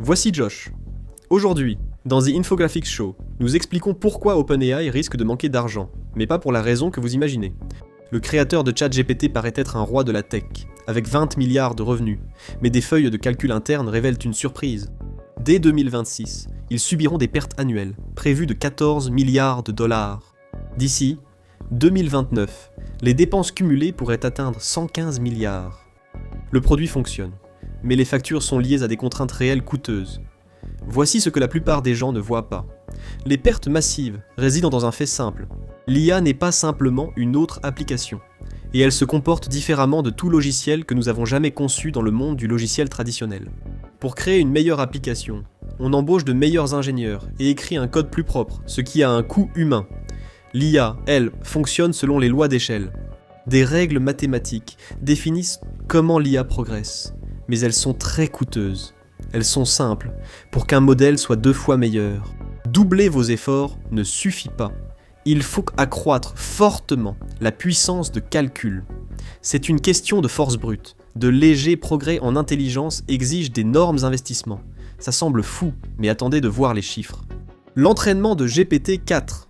Voici Josh. Aujourd'hui, dans The Infographics Show, nous expliquons pourquoi OpenAI risque de manquer d'argent, mais pas pour la raison que vous imaginez. Le créateur de ChatGPT paraît être un roi de la tech, avec 20 milliards de revenus, mais des feuilles de calcul internes révèlent une surprise. Dès 2026, ils subiront des pertes annuelles, prévues de 14 milliards de dollars. D'ici 2029, les dépenses cumulées pourraient atteindre 115 milliards. Le produit fonctionne, mais les factures sont liées à des contraintes réelles coûteuses. Voici ce que la plupart des gens ne voient pas. Les pertes massives résident dans un fait simple. L'IA n'est pas simplement une autre application, et elle se comporte différemment de tout logiciel que nous avons jamais conçu dans le monde du logiciel traditionnel. Pour créer une meilleure application, on embauche de meilleurs ingénieurs et écrit un code plus propre, ce qui a un coût humain. L'IA, elle, fonctionne selon les lois d'échelle. Des règles mathématiques définissent comment l'IA progresse, mais elles sont très coûteuses. Elles sont simples, pour qu'un modèle soit 2 fois meilleur. Doubler vos efforts ne suffit pas. Il faut accroître fortement la puissance de calcul. C'est une question de force brute. De légers progrès en intelligence exigent d'énormes investissements. Ça semble fou, mais attendez de voir les chiffres. L'entraînement de GPT-4.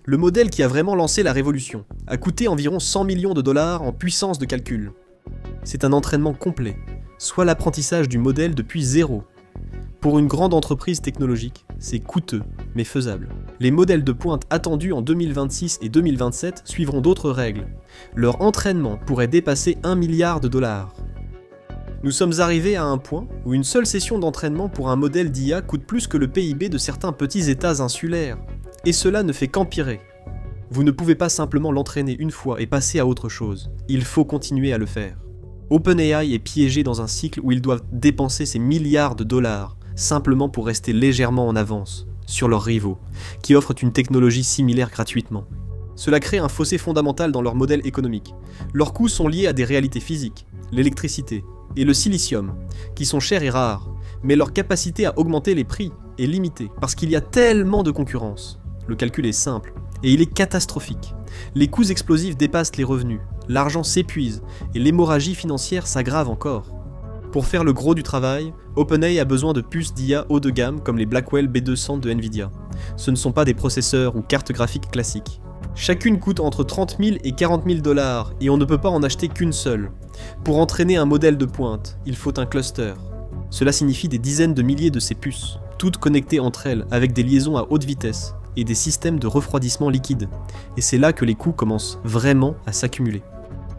Le modèle qui a vraiment lancé la révolution a coûté environ 100 millions de dollars en puissance de calcul. C'est un entraînement complet, soit l'apprentissage du modèle depuis zéro. Pour une grande entreprise technologique, c'est coûteux, mais faisable. Les modèles de pointe attendus en 2026 et 2027 suivront d'autres règles. Leur entraînement pourrait dépasser 1 milliard de dollars. Nous sommes arrivés à un point où une seule session d'entraînement pour un modèle d'IA coûte plus que le PIB de certains petits États insulaires. Et cela ne fait qu'empirer. Vous ne pouvez pas simplement l'entraîner une fois et passer à autre chose. Il faut continuer à le faire. OpenAI est piégé dans un cycle où ils doivent dépenser ces milliards de dollars simplement pour rester légèrement en avance sur leurs rivaux, qui offrent une technologie similaire gratuitement. Cela crée un fossé fondamental dans leur modèle économique. Leurs coûts sont liés à des réalités physiques, l'électricité et le silicium, qui sont chers et rares, mais leur capacité à augmenter les prix est limitée parce qu'il y a tellement de concurrence. Le calcul est simple, et il est catastrophique. Les coûts explosifs dépassent les revenus, l'argent s'épuise, et l'hémorragie financière s'aggrave encore. Pour faire le gros du travail, OpenAI a besoin de puces d'IA haut de gamme comme les Blackwell B200 de Nvidia. Ce ne sont pas des processeurs ou cartes graphiques classiques. Chacune coûte entre 30 000 et 40 000 dollars, et on ne peut pas en acheter qu'une seule. Pour entraîner un modèle de pointe, il faut un cluster. Cela signifie des dizaines de milliers de ces puces, toutes connectées entre elles avec des liaisons à haute vitesse et des systèmes de refroidissement liquide. Et c'est là que les coûts commencent vraiment à s'accumuler.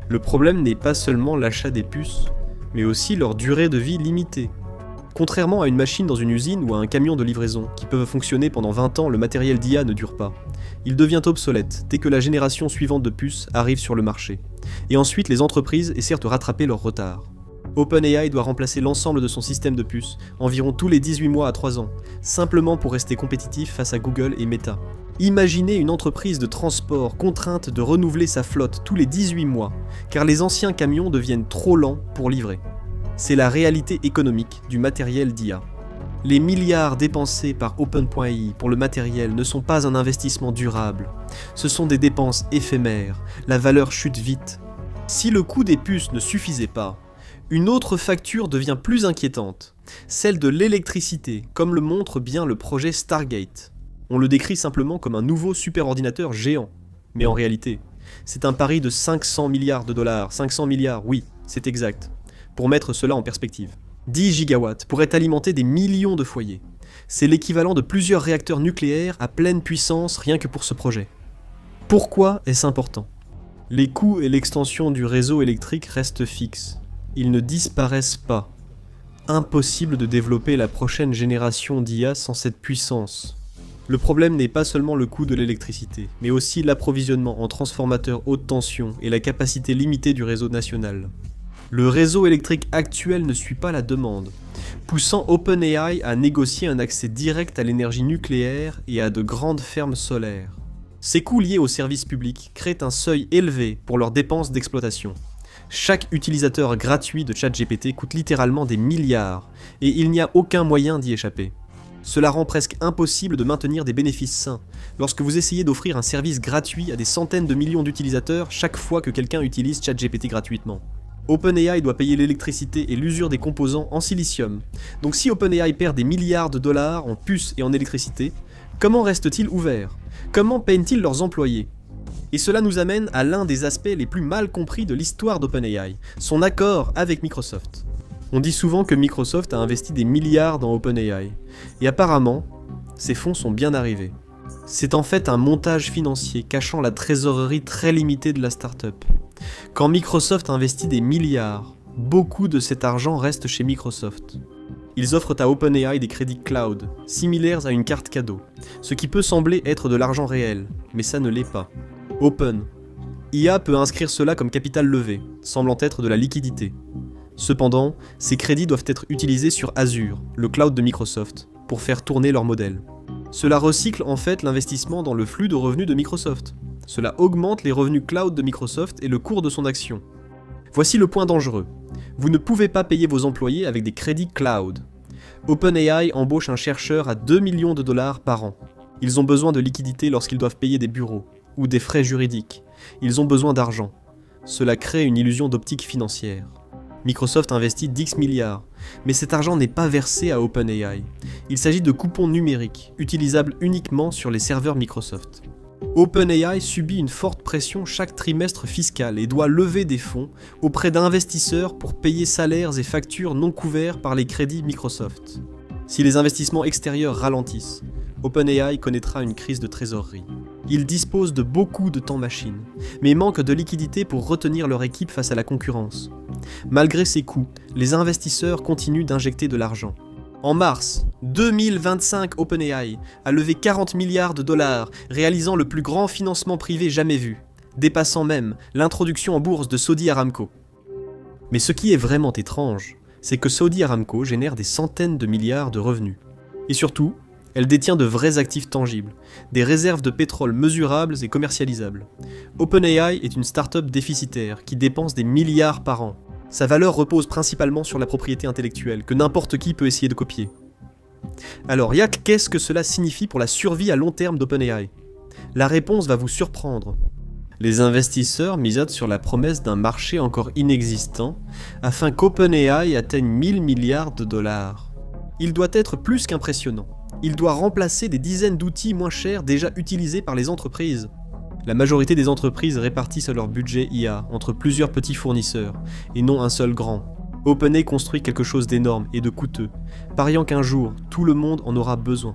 Le problème n'est pas seulement l'achat des puces, mais aussi leur durée de vie limitée. Contrairement à une machine dans une usine ou à un camion de livraison, qui peuvent fonctionner pendant 20 ans, le matériel d'IA ne dure pas. Il devient obsolète dès que la génération suivante de puces arrive sur le marché. Et ensuite, les entreprises essaient de rattraper leur retard. OpenAI doit remplacer l'ensemble de son système de puces, environ tous les 18 mois à 3 ans, simplement pour rester compétitif face à Google et Meta. Imaginez une entreprise de transport contrainte de renouveler sa flotte tous les 18 mois, car les anciens camions deviennent trop lents pour livrer. C'est la réalité économique du matériel d'IA. Les milliards dépensés par OpenAI pour le matériel ne sont pas un investissement durable. Ce sont des dépenses éphémères, la valeur chute vite. Si le coût des puces ne suffisait pas, une autre facture devient plus inquiétante, celle de l'électricité, comme le montre bien le projet Stargate. On le décrit simplement comme un nouveau superordinateur géant. Mais en réalité, c'est un pari de 500 milliards de dollars. 500 milliards, oui, c'est exact. Pour mettre cela en perspective. 10 gigawatts pourraient alimenter des millions de foyers. C'est l'équivalent de plusieurs réacteurs nucléaires à pleine puissance rien que pour ce projet. Pourquoi est-ce important ? Les coûts et l'extension du réseau électrique restent fixes. Ils ne disparaissent pas. Impossible de développer la prochaine génération d'IA sans cette puissance. Le problème n'est pas seulement le coût de l'électricité, mais aussi l'approvisionnement en transformateurs haute tension et la capacité limitée du réseau national. Le réseau électrique actuel ne suit pas la demande, poussant OpenAI à négocier un accès direct à l'énergie nucléaire et à de grandes fermes solaires. Ces coûts liés aux services publics créent un seuil élevé pour leurs dépenses d'exploitation. Chaque utilisateur gratuit de ChatGPT coûte littéralement des milliards, et il n'y a aucun moyen d'y échapper. Cela rend presque impossible de maintenir des bénéfices sains, lorsque vous essayez d'offrir un service gratuit à des centaines de millions d'utilisateurs chaque fois que quelqu'un utilise ChatGPT gratuitement. OpenAI doit payer l'électricité et l'usure des composants en silicium. Donc si OpenAI perd des milliards de dollars en puces et en électricité, comment restent-ils ouverts? Comment payent-ils leurs employés? Et cela nous amène à l'un des aspects les plus mal compris de l'histoire d'OpenAI, son accord avec Microsoft. On dit souvent que Microsoft a investi des milliards dans OpenAI, et apparemment, ces fonds sont bien arrivés. C'est en fait un montage financier cachant la trésorerie très limitée de la startup. Quand Microsoft investit des milliards, beaucoup de cet argent reste chez Microsoft. Ils offrent à OpenAI des crédits cloud, similaires à une carte cadeau, ce qui peut sembler être de l'argent réel, mais ça ne l'est pas. IA peut inscrire cela comme capital levé, semblant être de la liquidité. Cependant, ces crédits doivent être utilisés sur Azure, le cloud de Microsoft, pour faire tourner leur modèle. Cela recycle en fait l'investissement dans le flux de revenus de Microsoft. Cela augmente les revenus cloud de Microsoft et le cours de son action. Voici le point dangereux. Vous ne pouvez pas payer vos employés avec des crédits cloud. OpenAI embauche un chercheur à 2 millions de dollars par an. Ils ont besoin de liquidités lorsqu'ils doivent payer des bureaux ou des frais juridiques. Ils ont besoin d'argent. Cela crée une illusion d'optique financière. Microsoft investit 10 milliards, mais cet argent n'est pas versé à OpenAI. Il s'agit de coupons numériques, utilisables uniquement sur les serveurs Microsoft. OpenAI subit une forte pression chaque trimestre fiscal et doit lever des fonds auprès d'investisseurs pour payer salaires et factures non couverts par les crédits Microsoft. Si les investissements extérieurs ralentissent, OpenAI connaîtra une crise de trésorerie. Ils disposent de beaucoup de temps machine, mais manquent de liquidité pour retenir leur équipe face à la concurrence. Malgré ces coûts, les investisseurs continuent d'injecter de l'argent. En mars 2025, OpenAI a levé 40 milliards de dollars, réalisant le plus grand financement privé jamais vu, dépassant même l'introduction en bourse de Saudi Aramco. Mais ce qui est vraiment étrange, c'est que Saudi Aramco génère des centaines de milliards de revenus. Et surtout, elle détient de vrais actifs tangibles, des réserves de pétrole mesurables et commercialisables. OpenAI est une start-up déficitaire qui dépense des milliards par an. Sa valeur repose principalement sur la propriété intellectuelle, que n'importe qui peut essayer de copier. Alors, qu'est-ce que cela signifie pour la survie à long terme d'OpenAI? La réponse va vous surprendre. Les investisseurs misatent sur la promesse d'un marché encore inexistant, afin qu'OpenAI atteigne 1000 milliards de dollars. Il doit être plus qu'impressionnant. Il doit remplacer des dizaines d'outils moins chers déjà utilisés par les entreprises. La majorité des entreprises répartissent leur budget IA entre plusieurs petits fournisseurs, et non un seul grand. OpenAI construit quelque chose d'énorme et de coûteux, pariant qu'un jour, tout le monde en aura besoin.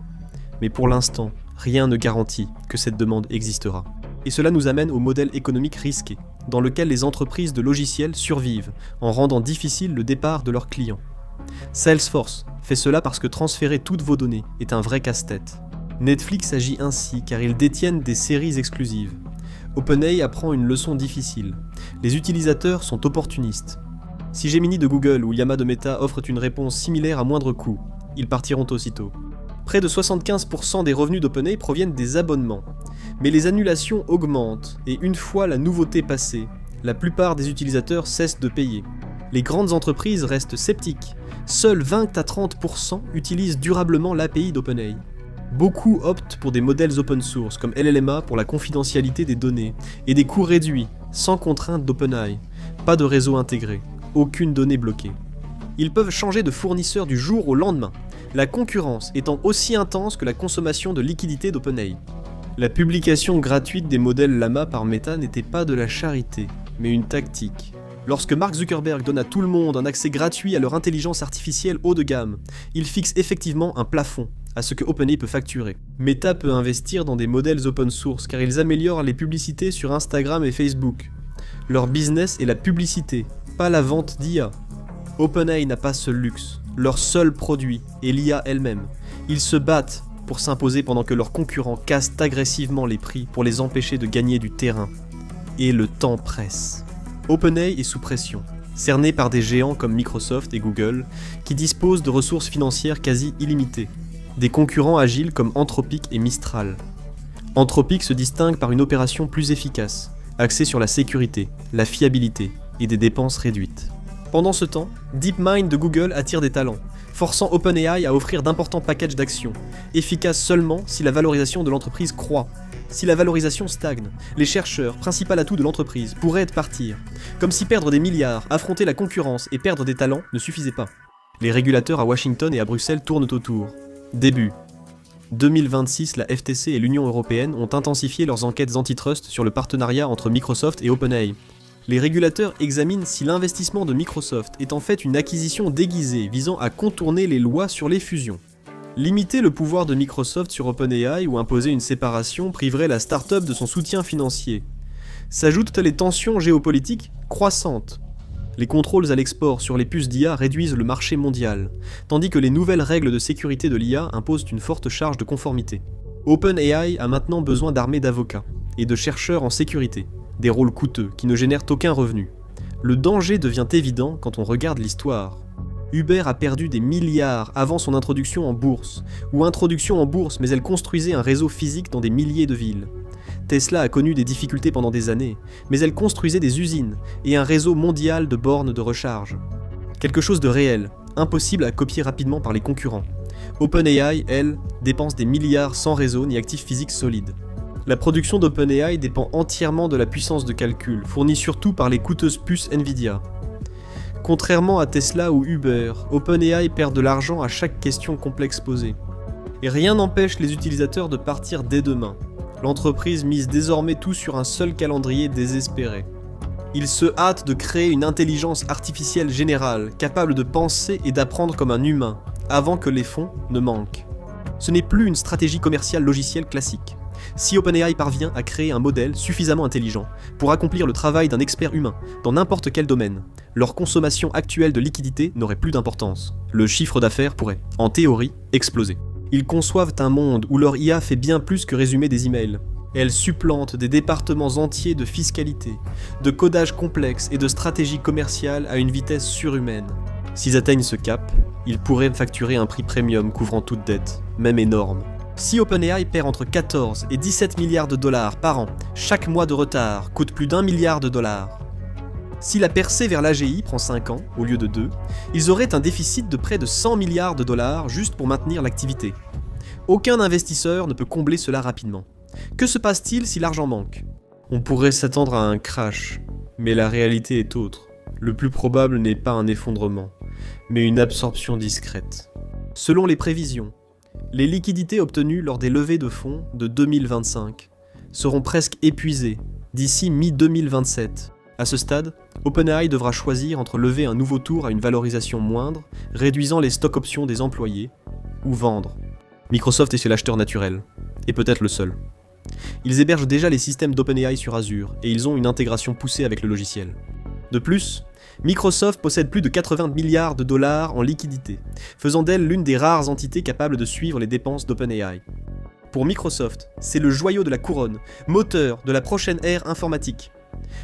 Mais pour l'instant, rien ne garantit que cette demande existera. Et cela nous amène au modèle économique risqué, dans lequel les entreprises de logiciels survivent, en rendant difficile le départ de leurs clients. Salesforce fait cela parce que transférer toutes vos données est un vrai casse-tête. Netflix agit ainsi car ils détiennent des séries exclusives. OpenAI apprend une leçon difficile. Les utilisateurs sont opportunistes. Si Gemini de Google ou Llama de Meta offrent une réponse similaire à moindre coût, ils partiront aussitôt. Près de 75% des revenus d'OpenAI proviennent des abonnements. Mais les annulations augmentent, et une fois la nouveauté passée, la plupart des utilisateurs cessent de payer. Les grandes entreprises restent sceptiques. Seuls 20 à 30% utilisent durablement l'API d'OpenAI. Beaucoup optent pour des modèles open source comme LLMA pour la confidentialité des données et des coûts réduits, sans contrainte d'OpenAI. Pas de réseau intégré, aucune donnée bloquée. Ils peuvent changer de fournisseur du jour au lendemain, la concurrence étant aussi intense que la consommation de liquidité d'OpenAI. La publication gratuite des modèles Llama par Meta n'était pas de la charité, mais une tactique. Lorsque Mark Zuckerberg donne à tout le monde un accès gratuit à leur intelligence artificielle haut de gamme, il fixe effectivement un plafond à ce que OpenAI peut facturer. Meta peut investir dans des modèles open source car ils améliorent les publicités sur Instagram et Facebook. Leur business est la publicité, pas la vente d'IA. OpenAI n'a pas ce luxe, leur seul produit est l'IA elle-même. Ils se battent pour s'imposer pendant que leurs concurrents cassent agressivement les prix pour les empêcher de gagner du terrain. Et le temps presse. OpenAI est sous pression, cerné par des géants comme Microsoft et Google, qui disposent de ressources financières quasi illimitées. Des concurrents agiles comme Anthropic et Mistral. Anthropic se distingue par une opération plus efficace, axée sur la sécurité, la fiabilité et des dépenses réduites. Pendant ce temps, DeepMind de Google attire des talents, forçant OpenAI à offrir d'importants packages d'actions, efficaces seulement si la valorisation de l'entreprise croît. Si la valorisation stagne, les chercheurs, principal atout de l'entreprise, pourraient partir. Comme si perdre des milliards, affronter la concurrence et perdre des talents ne suffisait pas. Les régulateurs à Washington et à Bruxelles tournent autour. Début 2026, la FTC et l'Union européenne ont intensifié leurs enquêtes antitrust sur le partenariat entre Microsoft et OpenAI. Les régulateurs examinent si l'investissement de Microsoft est en fait une acquisition déguisée visant à contourner les lois sur les fusions. Limiter le pouvoir de Microsoft sur OpenAI ou imposer une séparation priverait la start-up de son soutien financier. S'ajoutent les tensions géopolitiques croissantes. Les contrôles à l'export sur les puces d'IA réduisent le marché mondial, tandis que les nouvelles règles de sécurité de l'IA imposent une forte charge de conformité. OpenAI a maintenant besoin d'armées d'avocats et de chercheurs en sécurité, des rôles coûteux qui ne génèrent aucun revenu. Le danger devient évident quand on regarde l'histoire. Uber a perdu des milliards avant son introduction en bourse, ou introduction en bourse mais elle construisait un réseau physique dans des milliers de villes. Tesla a connu des difficultés pendant des années, mais elle construisait des usines et un réseau mondial de bornes de recharge. Quelque chose de réel, impossible à copier rapidement par les concurrents. OpenAI, elle, dépense des milliards sans réseau ni actifs physiques solides. La production d'OpenAI dépend entièrement de la puissance de calcul, fournie surtout par les coûteuses puces Nvidia. Contrairement à Tesla ou Uber, OpenAI perd de l'argent à chaque question complexe posée. Et rien n'empêche les utilisateurs de partir dès demain. L'entreprise mise désormais tout sur un seul calendrier désespéré. Ils se hâtent de créer une intelligence artificielle générale, capable de penser et d'apprendre comme un humain, avant que les fonds ne manquent. Ce n'est plus une stratégie commerciale logicielle classique. Si OpenAI parvient à créer un modèle suffisamment intelligent pour accomplir le travail d'un expert humain dans n'importe quel domaine, leur consommation actuelle de liquidité n'aurait plus d'importance. Le chiffre d'affaires pourrait, en théorie, exploser. Ils conçoivent un monde où leur IA fait bien plus que résumer des emails. Elle supplante des départements entiers de fiscalité, de codage complexe et de stratégie commerciale à une vitesse surhumaine. S'ils atteignent ce cap, ils pourraient facturer un prix premium couvrant toute dette, même énorme. Si OpenAI perd entre 14 et 17 milliards de dollars par an, chaque mois de retard coûte plus d'1 milliard de dollars. Si la percée vers l'AGI prend 5 ans au lieu de 2, ils auraient un déficit de près de 100 milliards de dollars juste pour maintenir l'activité. Aucun investisseur ne peut combler cela rapidement. Que se passe-t-il si l'argent manque ? On pourrait s'attendre à un crash, mais la réalité est autre. Le plus probable n'est pas un effondrement, mais une absorption discrète. Selon les prévisions, les liquidités obtenues lors des levées de fonds de 2025 seront presque épuisées d'ici mi-2027. À ce stade, OpenAI devra choisir entre lever un nouveau tour à une valorisation moindre, réduisant les stocks options des employés, ou vendre. Microsoft est l'acheteur naturel, et peut-être le seul. Ils hébergent déjà les systèmes d'OpenAI sur Azure, et ils ont une intégration poussée avec le logiciel. De plus, Microsoft possède plus de 80 milliards de dollars en liquidité, faisant d'elle l'une des rares entités capables de suivre les dépenses d'OpenAI. Pour Microsoft, c'est le joyau de la couronne, moteur de la prochaine ère informatique.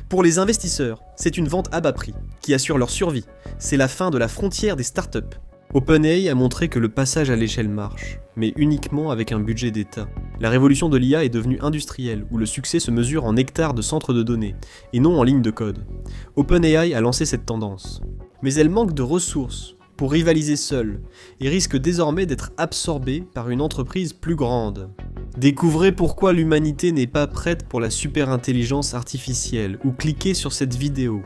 Pour les investisseurs, c'est une vente à bas prix, qui assure leur survie. C'est la fin de la frontière des startups. OpenAI a montré que le passage à l'échelle marche, mais uniquement avec un budget d'État. La révolution de l'IA est devenue industrielle, où le succès se mesure en hectares de centres de données, et non en lignes de code. OpenAI a lancé cette tendance. Mais elle manque de ressources pour rivaliser seule, et risque désormais d'être absorbée par une entreprise plus grande. Découvrez pourquoi l'humanité n'est pas prête pour la super-intelligence artificielle, ou cliquez sur cette vidéo.